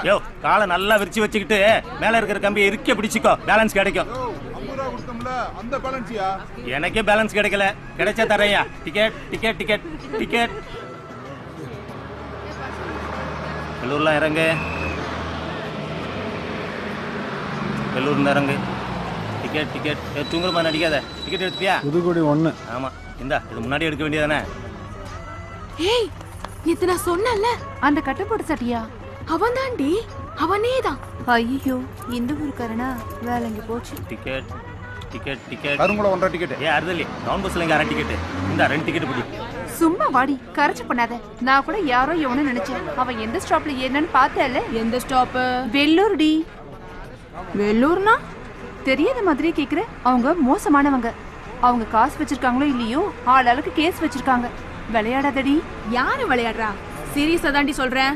யோ காலை நல்லா விரிச்சு வச்சுக்கிட்டு மேல இருக்கிற கம்பியை இறுக்கி பிடிச்சிக்கோ, பேலன்ஸ் கிடைக்கும். அந்த பேலன்ஸியா? எனக்கே பேலன்ஸ் கிடைக்கல, கிடைச்சா தரையா. Ticket ticket ticket ticket. வெள்ளூர்லாம் இறங்கு, வெள்ளூர் இறங்கு. Ticket ticket. தூங்குறமா நடிக்காத. டிக்கெட் எடுத்துட்டியா? புதுக்குடி 1. ஆமா இந்தா, இது முன்னாடி எடுக்க வேண்டியதானே. ஏய் நேத்து நான் சொன்னல அந்த கட்டை போட்டு சட்டியா? அவன் தாண்டி, அவனே தான். ஐயோ இந்த ஊருக்காரனா வேலைங்க போச்சு. Ticket ticket ticket. Karungulam 1.5 ticket. அறுதலி டவுன் பஸ்ல இங்க 2 டிக்கெட். இந்த 2 டிக்கெட் பிடி. சும்மா வாடி, கரைச்சு பண்ணாத. நான் கூட யாரோ எவனு நினைச்சேன். அவன் எந்த ஸ்டாப்ல ஏறனன்னு பார்த்தல? எந்த ஸ்டாப்? வெள்ளூர்டி. வெள்ளூர்னா? தெரியாத மாதிரியே கேக்குற. அவங்க மோசமானவங்க. அவங்க காசு வச்சிருக்காங்களோ இல்லையோ, ஆளாளுக்கு கேஸ் வச்சிருக்காங்க. விளையாடாதடி. யாரு விளையாடுறா? சீரியஸா தாண்டி சொல்றேன்.